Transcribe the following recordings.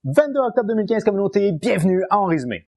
22 octobre 2015, communauté, bienvenue en résumé.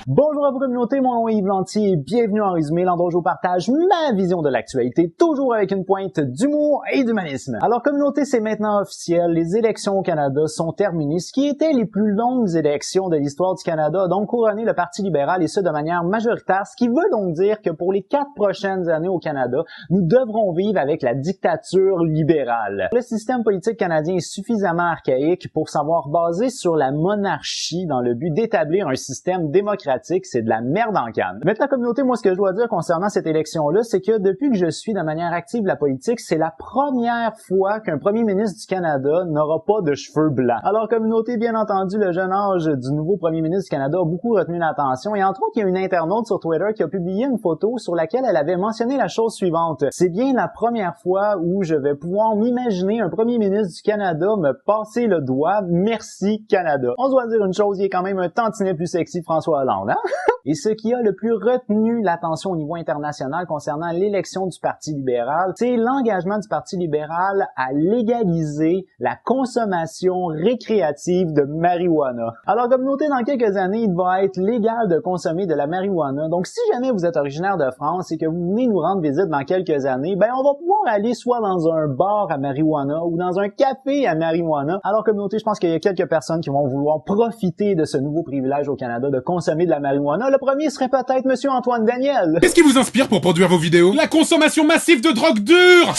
Bonjour à vous communauté, mon nom est Yves Lantier et bienvenue en résumé, l'endroit où je vous partage ma vision de l'actualité, toujours avec une pointe d'humour et d'humanisme. Alors communauté, c'est maintenant officiel, les élections au Canada sont terminées, ce qui était les plus longues élections de l'histoire du Canada a donc couronné le Parti libéral et ce de manière majoritaire, ce qui veut donc dire que pour les 4 prochaines années au Canada, nous devrons vivre avec la dictature libérale. Le système politique canadien est suffisamment archaïque pour savoir baser sur la monarchie dans le but d'établir un système démocratique. C'est de la merde en canne. Maintenant, communauté, moi, ce que je dois dire concernant cette élection-là, c'est que depuis que je suis de manière active la politique, c'est la première fois qu'un premier ministre du Canada n'aura pas de cheveux blancs. Alors, communauté, bien entendu, le jeune âge du nouveau premier ministre du Canada a beaucoup retenu l'attention et entre autres, il y a une internaute sur Twitter qui a publié une photo sur laquelle elle avait mentionné la chose suivante. C'est bien la première fois où je vais pouvoir m'imaginer un premier ministre du Canada me passer le doigt. Merci, Canada. On doit dire une chose, il est quand même un tantinet plus sexy François Hollande. Et ce qui a le plus retenu l'attention au niveau international concernant l'élection du Parti libéral, c'est l'engagement du Parti libéral à légaliser la consommation récréative de marijuana. Alors, communauté, dans quelques années, il va être légal de consommer de la marijuana. Donc, si jamais vous êtes originaire de France et que vous venez nous rendre visite dans quelques années, ben on va pouvoir aller soit dans un bar à marijuana ou dans un café à marijuana. Alors, communauté, je pense qu'il y a quelques personnes qui vont vouloir profiter de ce nouveau privilège au Canada de consommer de la marijuana. Le premier serait peut-être Monsieur Antoine Daniel. Qu'est-ce qui vous inspire pour produire vos vidéos? La consommation massive de drogue dure!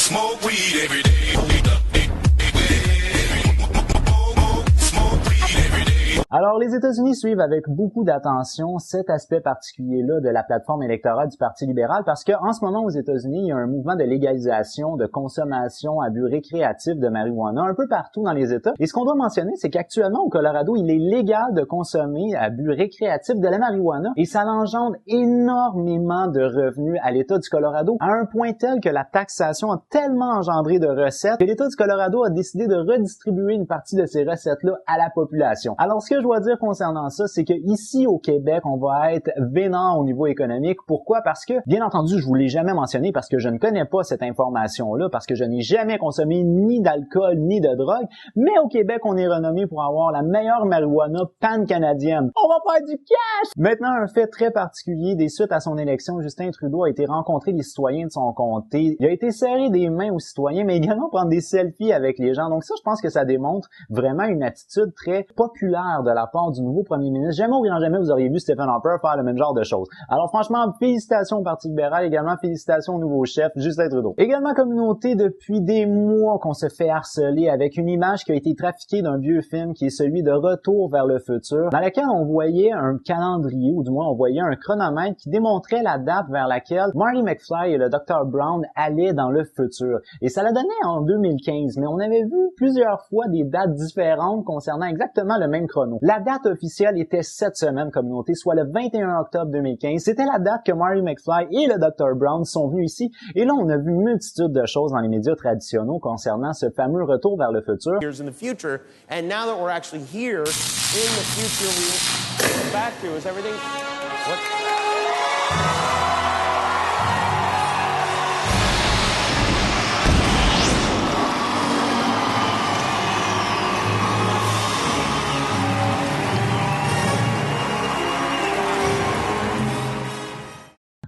Alors, les États-Unis suivent avec beaucoup d'attention cet aspect particulier-là de la plateforme électorale du Parti libéral parce que en ce moment, aux États-Unis, il y a un mouvement de légalisation, de consommation à but récréatif de marijuana un peu partout dans les États. Et ce qu'on doit mentionner, c'est qu'actuellement, au Colorado, il est légal de consommer à but récréatif de la marijuana et ça engendre énormément de revenus à l'État du Colorado à un point tel que la taxation a tellement engendré de recettes que l'État du Colorado a décidé de redistribuer une partie de ces recettes-là à la population. Alors, ce que je dois dire concernant ça, c'est que ici au Québec, on va être vénant au niveau économique. Pourquoi? Parce que, bien entendu, je vous l'ai jamais mentionné parce que je ne connais pas cette information-là, parce que je n'ai jamais consommé ni d'alcool ni de drogue, mais au Québec, on est renommé pour avoir la meilleure marijuana pan-canadienne. On va faire du cash! Maintenant, un fait très particulier, des suites à son élection, Justin Trudeau a été rencontrer les citoyens de son comté. Il a été serrer des mains aux citoyens, mais également prendre des selfies avec les gens. Donc ça, je pense que ça démontre vraiment une attitude très populaire de la part du nouveau premier ministre. Jamais au grand jamais vous auriez vu Stephen Harper faire le même genre de choses. Alors franchement, félicitations au Parti libéral, également félicitations au nouveau chef, Justin Trudeau. Également communauté, depuis des mois qu'on se fait harceler avec une image qui a été trafiquée d'un vieux film qui est celui de Retour vers le futur, dans lequel on voyait un calendrier, ou du moins on voyait un chronomètre qui démontrait la date vers laquelle Marty McFly et le Dr. Brown allaient dans le futur. Et ça l'a donné en 2015, mais on avait vu plusieurs fois des dates différentes concernant exactement le même chrono. La date officielle était cette semaine, communauté, soit le 21 octobre 2015. C'était la date que Marty McFly et le Dr. Brown sont venus ici. Et là, on a vu une multitude de choses dans les médias traditionnels concernant ce fameux retour vers le futur.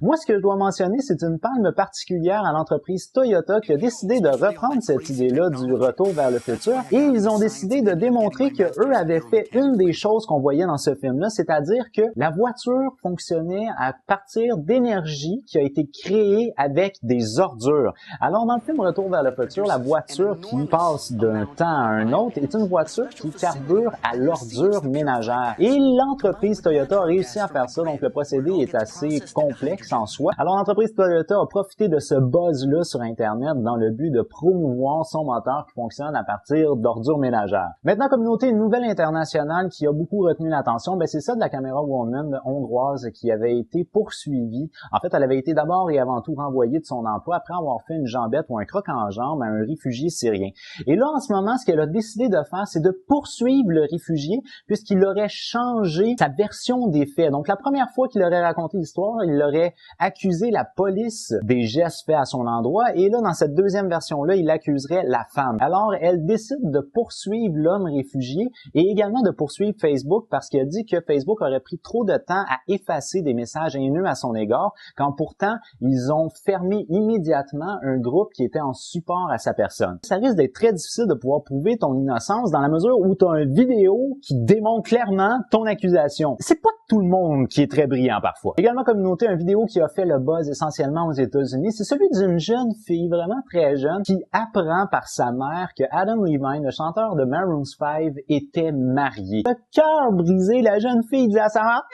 Moi, ce que je dois mentionner, c'est une palme particulière à l'entreprise Toyota qui a décidé de reprendre cette idée-là du retour vers le futur et ils ont décidé de démontrer que eux avaient fait une des choses qu'on voyait dans ce film-là, c'est-à-dire que la voiture fonctionnait à partir d'énergie qui a été créée avec des ordures. Alors, dans le film Retour vers le futur, la voiture qui passe d'un temps à un autre est une voiture qui carbure à l'ordure ménagère. Et l'entreprise Toyota a réussi à faire ça, donc le procédé est assez complexe en soi. Alors, l'entreprise Toyota a profité de ce buzz-là sur Internet dans le but de promouvoir son moteur qui fonctionne à partir d'ordures ménagères. Maintenant, communauté, une nouvelle internationale qui a beaucoup retenu l'attention, ben c'est ça de la caméra woman hongroise qui avait été poursuivie. En fait, elle avait été d'abord et avant tout renvoyée de son emploi après avoir fait une jambette ou un croc en jambe à un réfugié syrien. Et là, en ce moment, ce qu'elle a décidé de faire, c'est de poursuivre le réfugié puisqu'il aurait changé sa version des faits. Donc, la première fois qu'il aurait raconté l'histoire, il aurait accuser la police des gestes faits à son endroit. Et là, dans cette deuxième version-là, il accuserait la femme. Alors, elle décide de poursuivre l'homme réfugié et également de poursuivre Facebook parce qu'elle dit que Facebook aurait pris trop de temps à effacer des messages haineux à son égard, quand pourtant, ils ont fermé immédiatement un groupe qui était en support à sa personne. Ça risque d'être très difficile de pouvoir prouver ton innocence dans la mesure où tu as une vidéo qui démontre clairement ton accusation. C'est pas tout le monde qui est très brillant parfois. Également, comme noté, une vidéo qui a fait le buzz essentiellement aux États-Unis, c'est celui d'une jeune fille vraiment très jeune qui apprend par sa mère que Adam Levine, le chanteur de Maroon 5, était marié. Le cœur brisé, la jeune fille dit à sa mère «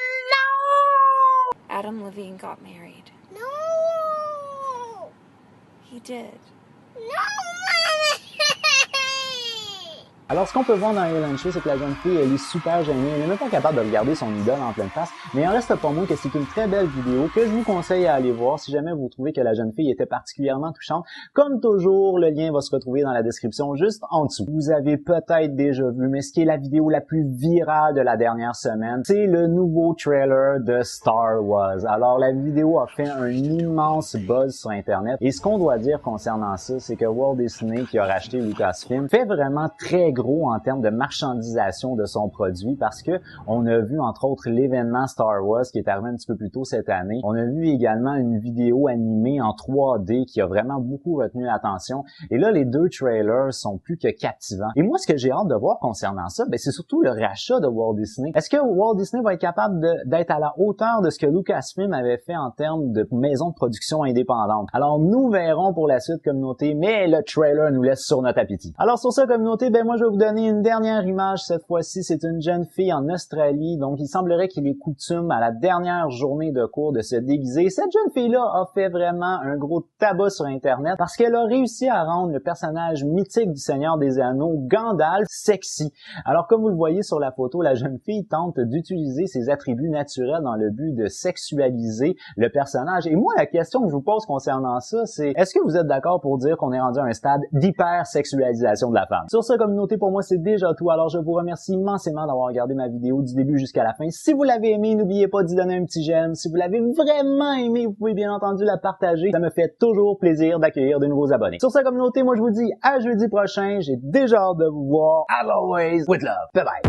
No! Adam Levine got married. No! He did. No! Alors, ce qu'on peut voir dans Ellen Show, c'est que la jeune fille, elle est super gênée. Elle n'est même pas capable de regarder son idole en pleine face. Mais il en reste pas moins que c'est une très belle vidéo que je vous conseille à aller voir si jamais vous trouvez que la jeune fille était particulièrement touchante. Comme toujours, le lien va se retrouver dans la description juste en dessous. Vous avez peut-être déjà vu, mais ce qui est la vidéo la plus virale de la dernière semaine, c'est le nouveau trailer de Star Wars. Alors, la vidéo a fait un immense buzz sur Internet. Et ce qu'on doit dire concernant ça, c'est que Walt Disney, qui a racheté Lucasfilm, fait vraiment très gros en termes de marchandisation de son produit parce que on a vu entre autres l'événement Star Wars qui est arrivé un petit peu plus tôt cette année. On a vu également une vidéo animée en 3D qui a vraiment beaucoup retenu l'attention. Et là, les deux trailers sont plus que captivants. Et moi, ce que j'ai hâte de voir concernant ça, c'est surtout le rachat de Walt Disney. Est-ce que Walt Disney va être capable d'être à la hauteur de ce que Lucasfilm avait fait en termes de maison de production indépendante? Alors, nous verrons pour la suite, communauté, mais le trailer nous laisse sur notre appétit. Alors, sur ça, communauté, moi, je vais vous donner une dernière image cette fois-ci. C'est une jeune fille en Australie. Donc, il semblerait qu'il est coutume à la dernière journée de cours de se déguiser. Cette jeune fille-là a fait vraiment un gros tabac sur Internet parce qu'elle a réussi à rendre le personnage mythique du Seigneur des Anneaux, Gandalf, sexy. Alors, comme vous le voyez sur la photo, la jeune fille tente d'utiliser ses attributs naturels dans le but de sexualiser le personnage. Et moi, la question que je vous pose concernant ça, c'est est-ce que vous êtes d'accord pour dire qu'on est rendu à un stade d'hyper-sexualisation de la femme? Sur ça, communauté, pour moi, c'est déjà tout. Alors, je vous remercie immensément d'avoir regardé ma vidéo du début jusqu'à la fin. Si vous l'avez aimé, n'oubliez pas d'y donner un petit j'aime. Si vous l'avez vraiment aimé, vous pouvez bien entendu la partager. Ça me fait toujours plaisir d'accueillir de nouveaux abonnés. Sur ça, communauté, moi, je vous dis à jeudi prochain. J'ai déjà hâte de vous voir. As always, with love. Bye bye.